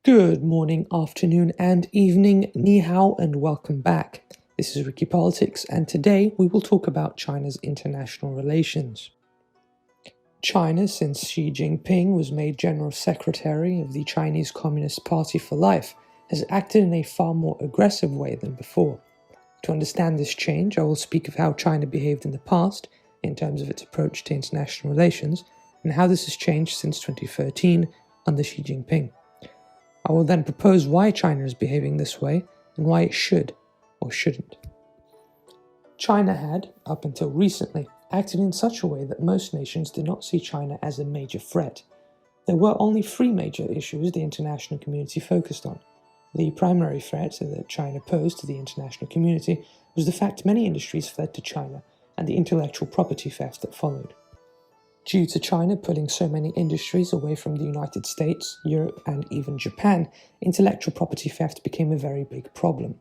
Good morning, afternoon, and evening. Ni hao, and welcome back. This is Ricky Politics, and today we will talk about China's international relations. China, since Xi Jinping was made General Secretary of the Chinese Communist Party for life, has acted in a far more aggressive way than before. To understand this change, I will speak of how China behaved in the past, in terms of its approach to international relations, and how this has changed since 2013 under Xi Jinping. I will then propose why China is behaving this way and why it should or shouldn't. China had, up until recently, acted in such a way that most nations did not see China as a major threat. There were only three major issues the international community focused on. The primary threat that China posed to the international community was the fact many industries fled to China and the intellectual property theft that followed. Due to China pulling so many industries away from the United States, Europe, and even Japan, intellectual property theft became a very big problem.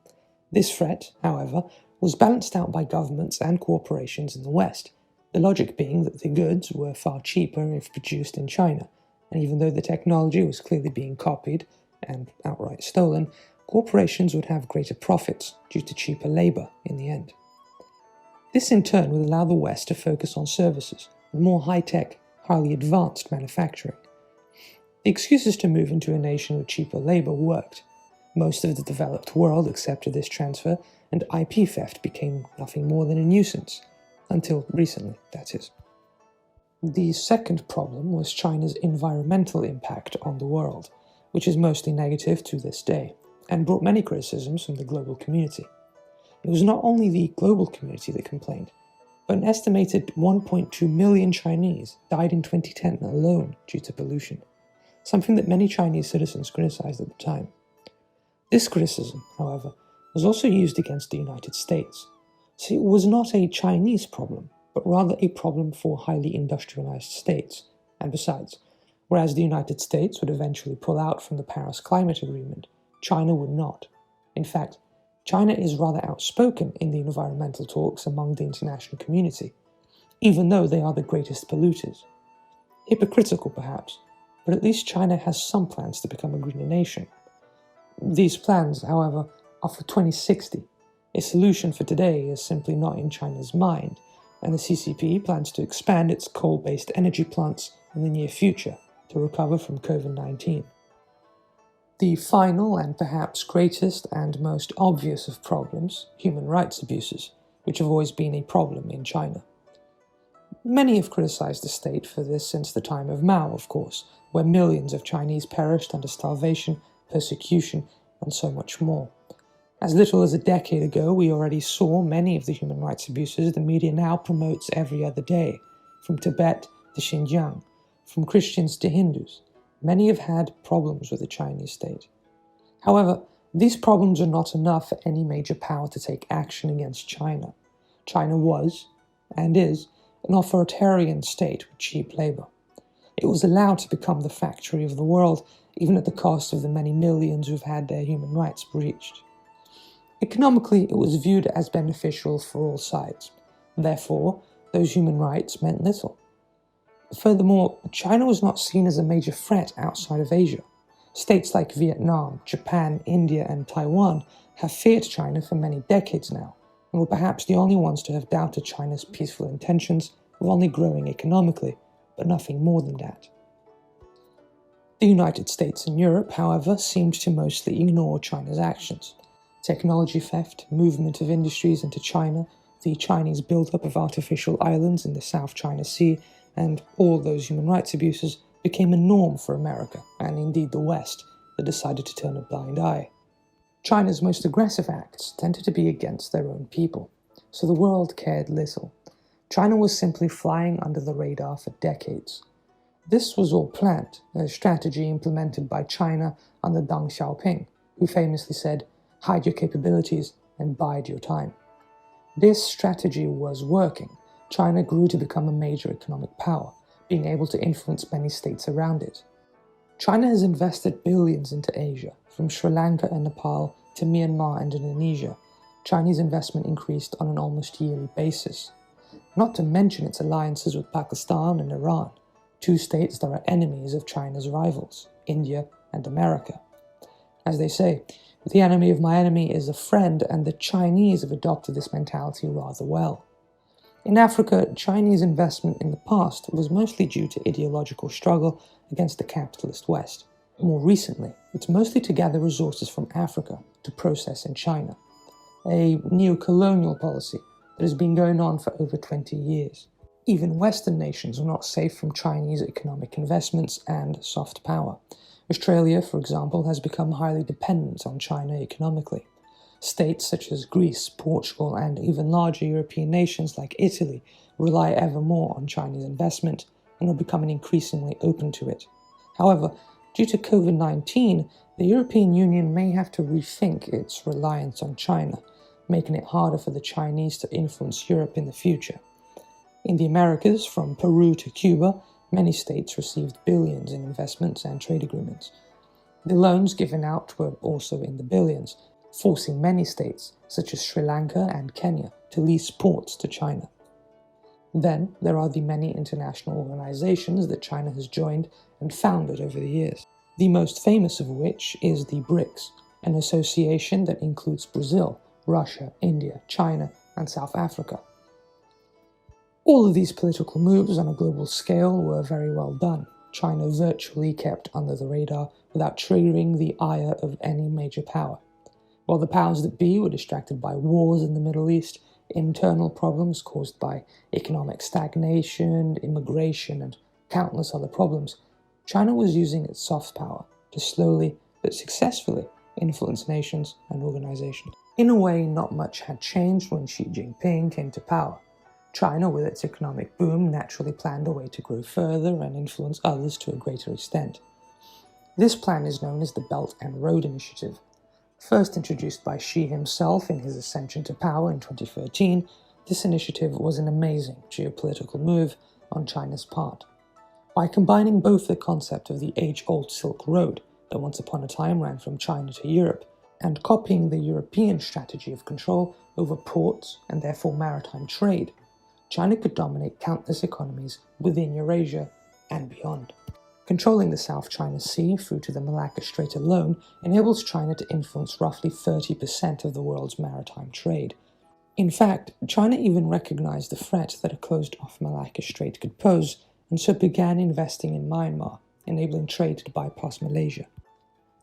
This threat, however, was balanced out by governments and corporations in the West, the logic being that the goods were far cheaper if produced in China, and even though the technology was clearly being copied and outright stolen, corporations would have greater profits due to cheaper labor in the end. This in turn would allow the West to focus on services, and more high-tech, highly advanced manufacturing. The excuses to move into a nation with cheaper labor worked. Most of the developed world accepted this transfer, and IP theft became nothing more than a nuisance. Until recently, that is. The second problem was China's environmental impact on the world, which is mostly negative to this day, and brought many criticisms from the global community. It was not only the global community that complained, but an estimated 1.2 million Chinese died in 2010 alone due to pollution, something that many Chinese citizens criticized at the time. This criticism, however, was also used against the United States. So it was not a Chinese problem, but rather a problem for highly industrialized states. And besides, whereas the United States would eventually pull out from the Paris Climate Agreement, China would not. In fact, China is rather outspoken in the environmental talks among the international community, even though they are the greatest polluters. Hypocritical perhaps, but at least China has some plans to become a greener nation. These plans, however, are for 2060. A solution for today is simply not in China's mind, and the CCP plans to expand its coal-based energy plants in the near future to recover from COVID-19. The final and perhaps greatest and most obvious of problems, human rights abuses, which have always been a problem in China. Many have criticized the state for this since the time of Mao, of course, where millions of Chinese perished under starvation, persecution, and so much more. As little as a decade ago, we already saw many of the human rights abuses the media now promotes every other day, from Tibet to Xinjiang, from Christians to Hindus. Many have had problems with the Chinese state. However, these problems are not enough for any major power to take action against China. China was, and is, an authoritarian state with cheap labor. It was allowed to become the factory of the world, even at the cost of the many millions who've had their human rights breached. Economically, it was viewed as beneficial for all sides. Therefore, those human rights meant little. Furthermore, China was not seen as a major threat outside of Asia. States like Vietnam, Japan, India, and Taiwan have feared China for many decades now, and were perhaps the only ones to have doubted China's peaceful intentions of only growing economically, but nothing more than that. The United States and Europe, however, seemed to mostly ignore China's actions. Technology theft, movement of industries into China, the Chinese build-up of artificial islands in the South China Sea, and all those human rights abuses became a norm for America, and indeed the West, that decided to turn a blind eye. China's most aggressive acts tended to be against their own people, so the world cared little. China was simply flying under the radar for decades. This was all planned, a strategy implemented by China under Deng Xiaoping, who famously said, "Hide your capabilities and bide your time." This strategy was working. China grew to become a major economic power, being able to influence many states around it. China has invested billions into Asia, from Sri Lanka and Nepal to Myanmar and Indonesia. Chinese investment increased on an almost yearly basis. Not to mention its alliances with Pakistan and Iran, two states that are enemies of China's rivals, India and America. As they say, the enemy of my enemy is a friend, and the Chinese have adopted this mentality rather well. In Africa, Chinese investment in the past was mostly due to ideological struggle against the capitalist West. More recently, it's mostly to gather resources from Africa to process in China, a neo-colonial policy that has been going on for over 20 years. Even Western nations are not safe from Chinese economic investments and soft power. Australia, for example, has become highly dependent on China economically. States such as Greece, Portugal, and even larger European nations like Italy rely ever more on Chinese investment and are becoming increasingly open to it. However, due to COVID-19, the European Union may have to rethink its reliance on China, making it harder for the Chinese to influence Europe in the future. In the Americas, from Peru to Cuba, many states received billions in investments and trade agreements. The loans given out were also in the billions, forcing many states, such as Sri Lanka and Kenya, to lease ports to China. Then, there are the many international organizations that China has joined and founded over the years, the most famous of which is the BRICS, an association that includes Brazil, Russia, India, China, and South Africa. All of these political moves on a global scale were very well done. China virtually kept under the radar without triggering the ire of any major power. While the powers that be were distracted by wars in the Middle East, internal problems caused by economic stagnation, immigration, and countless other problems, China was using its soft power to slowly but successfully influence nations and organizations. In a way, not much had changed when Xi Jinping came to power. China, with its economic boom, naturally planned a way to grow further and influence others to a greater extent. This plan is known as the Belt and Road Initiative. First introduced by Xi himself in his ascension to power in 2013, this initiative was an amazing geopolitical move on China's part. By combining both the concept of the age-old Silk Road that once upon a time ran from China to Europe, and copying the European strategy of control over ports and therefore maritime trade, China could dominate countless economies within Eurasia and beyond. Controlling the South China Sea through to the Malacca Strait alone enables China to influence roughly 30% of the world's maritime trade. In fact, China even recognized the threat that a closed-off Malacca Strait could pose, and so began investing in Myanmar, enabling trade to bypass Malaysia.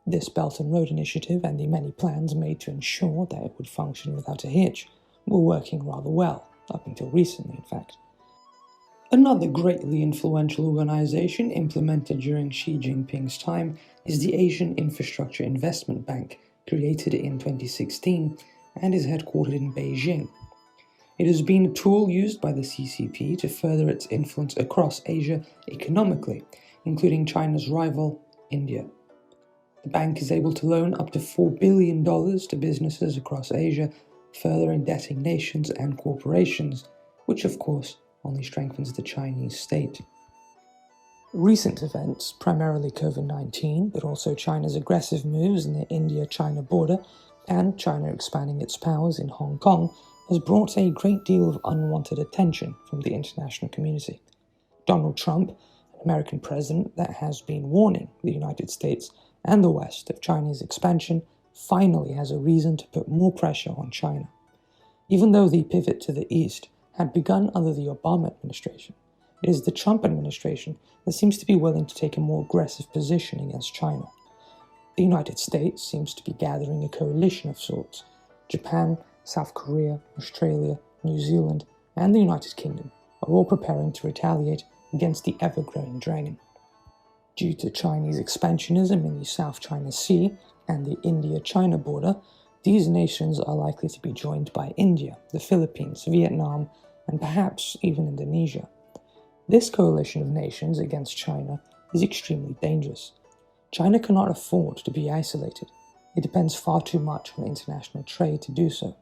This Belt and Road Initiative and the many plans made to ensure that it would function without a hitch were working rather well, up until recently, in fact. Another greatly influential organization implemented during Xi Jinping's time is the Asian Infrastructure Investment Bank, created in 2016 and is headquartered in Beijing. It has been a tool used by the CCP to further its influence across Asia economically, including China's rival, India. The bank is able to loan up to $4 billion to businesses across Asia, further indebting nations and corporations, which of course only strengthens the Chinese state. Recent events, primarily COVID-19, but also China's aggressive moves in the India-China border and China expanding its powers in Hong Kong, has brought a great deal of unwanted attention from the international community. Donald Trump, an American president that has been warning the United States and the West of Chinese expansion, finally has a reason to put more pressure on China. Even though the pivot to the East had begun under the Obama administration, it is the Trump administration that seems to be willing to take a more aggressive position against China. The United States seems to be gathering a coalition of sorts. Japan, South Korea, Australia, New Zealand, and the United Kingdom are all preparing to retaliate against the ever-growing dragon. Due to Chinese expansionism in the South China Sea and the India-China border, these nations are likely to be joined by India, the Philippines, Vietnam, and perhaps even Indonesia. This coalition of nations against China is extremely dangerous. China cannot afford to be isolated. It depends far too much on international trade to do so.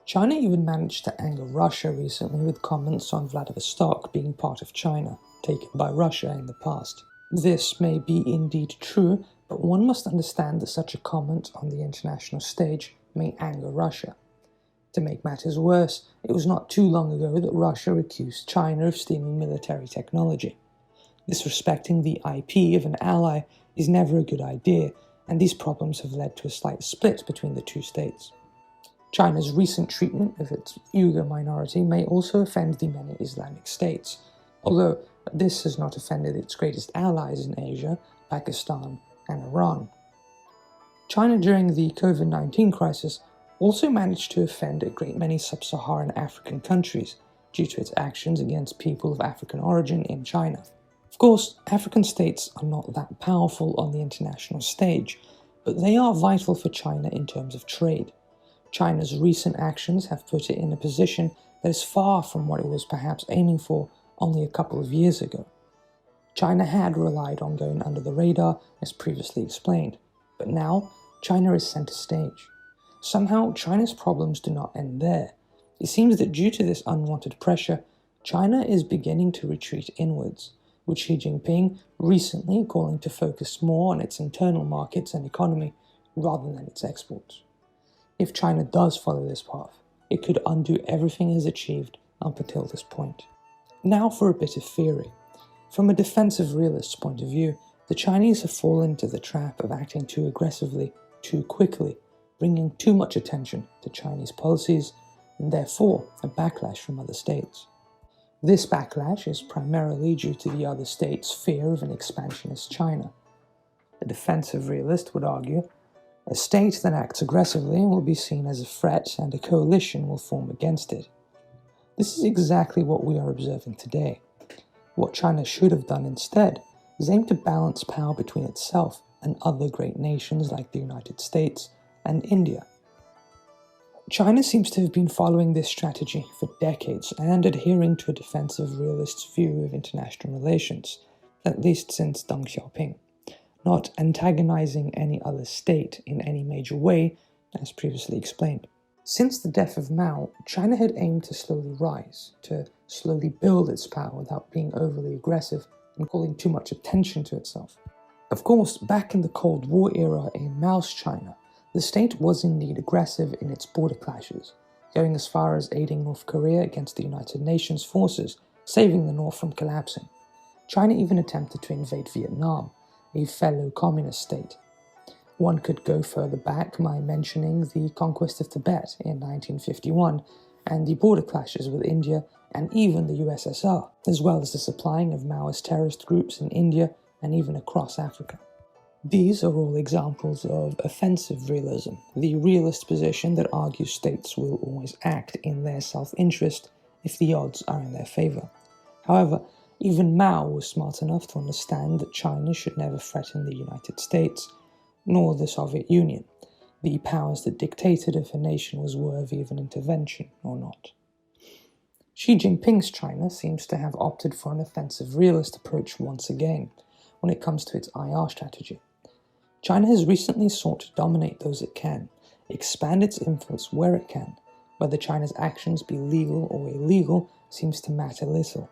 China even managed to anger Russia recently with comments on Vladivostok being part of China, taken by Russia in the past. This may be indeed true, but one must understand that such a comment on the international stage may anger Russia. To make matters worse, it was not too long ago that Russia accused China of stealing military technology. Disrespecting the IP of an ally is never a good idea, and these problems have led to a slight split between the two states. China's recent treatment of its Uyghur minority may also offend the many Islamic states, although this has not offended its greatest allies in Asia, Pakistan and Iran. China during the COVID-19 crisis also managed to offend a great many sub-Saharan African countries due to its actions against people of African origin in China. Of course, African states are not that powerful on the international stage, but they are vital for China in terms of trade. China's recent actions have put it in a position that is far from what it was perhaps aiming for only a couple of years ago. China had relied on going under the radar, as previously explained, but now China is center stage. Somehow, China's problems do not end there. It seems that due to this unwanted pressure, China is beginning to retreat inwards, with Xi Jinping recently calling to focus more on its internal markets and economy rather than its exports. If China does follow this path, it could undo everything it has achieved up until this point. Now for a bit of theory. From a defensive realist's point of view, the Chinese have fallen into the trap of acting too aggressively, too quickly, bringing too much attention to Chinese policies, and therefore a backlash from other states. This backlash is primarily due to the other states' fear of an expansionist China. The defensive realist would argue a state that acts aggressively will be seen as a threat and a coalition will form against it. This is exactly what we are observing today. What China should have done instead is aim to balance power between itself and other great nations like the United States and India. China seems to have been following this strategy for decades and adhering to a defensive realist's view of international relations, at least since Deng Xiaoping, not antagonizing any other state in any major way, as previously explained. Since the death of Mao, China had aimed to slowly rise, to slowly build its power without being overly aggressive and calling too much attention to itself. Of course, back in the Cold War era in Mao's China, the state was indeed aggressive in its border clashes, going as far as aiding North Korea against the United Nations forces, saving the North from collapsing. China even attempted to invade Vietnam, a fellow communist state. One could go further back by mentioning the conquest of Tibet in 1951 and the border clashes with India and even the USSR, as well as the supplying of Maoist terrorist groups in India and even across Africa. These are all examples of offensive realism, the realist position that argues states will always act in their self-interest if the odds are in their favor. However, even Mao was smart enough to understand that China should never threaten the United States, nor the Soviet Union, the powers that dictated if a nation was worthy of an intervention or not. Xi Jinping's China seems to have opted for an offensive realist approach once again when it comes to its IR strategy. China has recently sought to dominate those it can, expand its influence where it can. Whether China's actions be legal or illegal seems to matter little.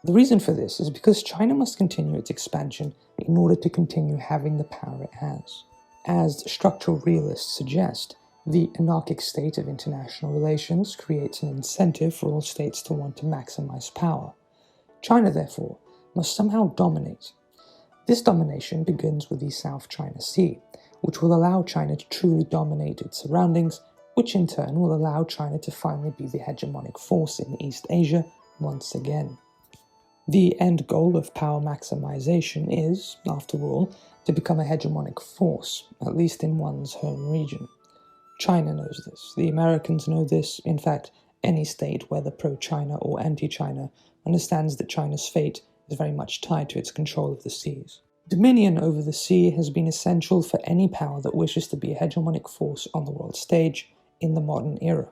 The reason for this is because China must continue its expansion in order to continue having the power it has. As structural realists suggest, the anarchic state of international relations creates an incentive for all states to want to maximize power. China, therefore, must somehow dominate. This domination begins with the South China Sea, which will allow China to truly dominate its surroundings, which in turn will allow China to finally be the hegemonic force in East Asia once again. The end goal of power maximization is, after all, to become a hegemonic force, at least in one's home region. China knows this, the Americans know this, in fact, any state, whether pro-China or anti-China, understands that China's fate is very much tied to its control of the seas. Dominion over the sea has been essential for any power that wishes to be a hegemonic force on the world stage in the modern era.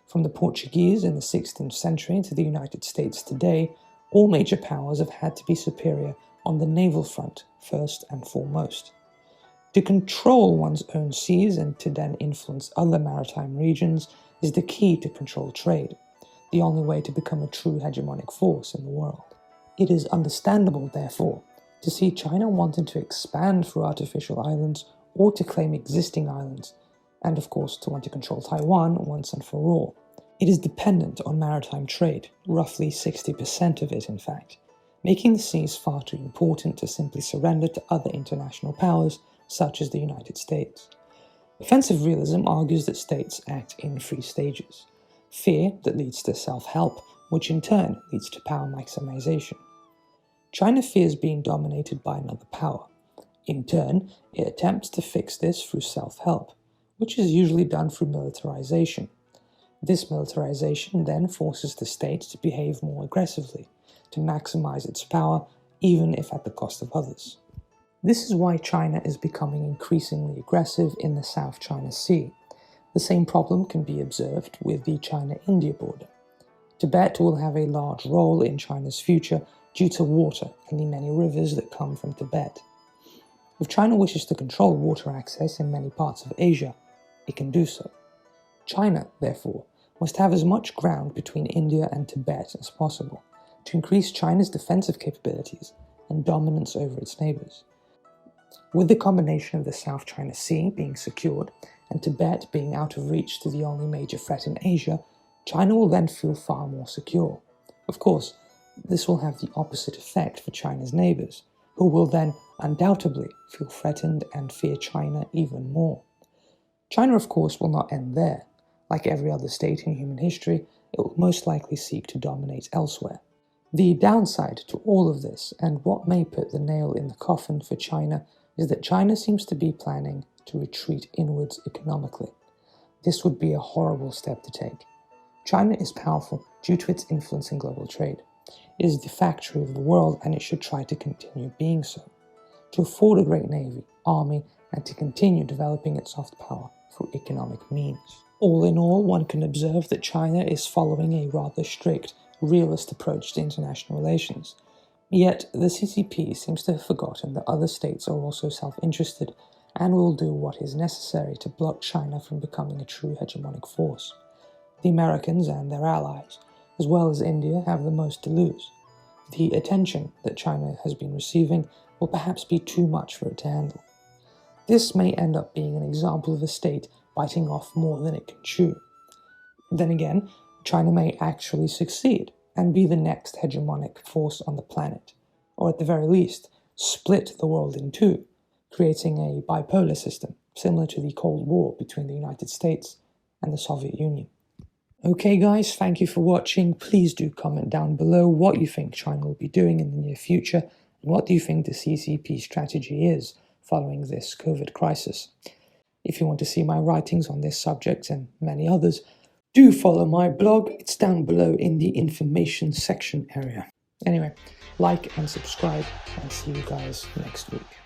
From the Portuguese in the 16th century to the United States today, all major powers have had to be superior on the naval front first and foremost. To control one's own seas and to then influence other maritime regions is the key to control trade, the only way to become a true hegemonic force in the world. It is understandable, therefore, to see China wanting to expand through artificial islands or to claim existing islands, and of course to want to control Taiwan once and for all. It is dependent on maritime trade, roughly 60% of it in fact, making the seas far too important to simply surrender to other international powers such as the United States. Offensive realism argues that states act in three stages: fear, that leads to self-help, which in turn leads to power maximization. China fears being dominated by another power. In turn, it attempts to fix this through self-help, which is usually done through militarization. This militarization then forces the state to behave more aggressively, to maximize its power, even if at the cost of others. This is why China is becoming increasingly aggressive in the South China Sea. The same problem can be observed with the China-India border. Tibet will have a large role in China's future due to water and the many rivers that come from Tibet. If China wishes to control water access in many parts of Asia, it can do so. China, therefore, must have as much ground between India and Tibet as possible to increase China's defensive capabilities and dominance over its neighbors. With the combination of the South China Sea being secured and Tibet being out of reach to the only major threat in Asia, China will then feel far more secure. Of course, this will have the opposite effect for China's neighbors, who will then undoubtedly feel threatened and fear China even more. China, of course, will not end there. Like every other state in human history, it will most likely seek to dominate elsewhere. The downside to all of this, and what may put the nail in the coffin for China, is that China seems to be planning to retreat inwards economically. This would be a horrible step to take. China is powerful due to its influence in global trade. It is the factory of the world, and it should try to continue being so. To afford a great navy, army, and to continue developing its soft power through economic means. All in all, one can observe that China is following a rather strict, realist approach to international relations. Yet, the CCP seems to have forgotten that other states are also self-interested and will do what is necessary to block China from becoming a true hegemonic force. The Americans and their allies, as well as India, have the most to lose. The attention that China has been receiving will perhaps be too much for it to handle. This may end up being an example of a state biting off more than it can chew. Then again, China may actually succeed and be the next hegemonic force on the planet, or at the very least, split the world in two, creating a bipolar system similar to the Cold War between the United States and the Soviet Union. Okay guys, thank you for watching. Please do comment down below what you think China will be doing in the near future, and what do you think the CCP strategy is following this COVID crisis. If you want to see my writings on this subject and many others, do follow my blog. It's down below in the information section area. Anyway, like and subscribe, and see you guys next week.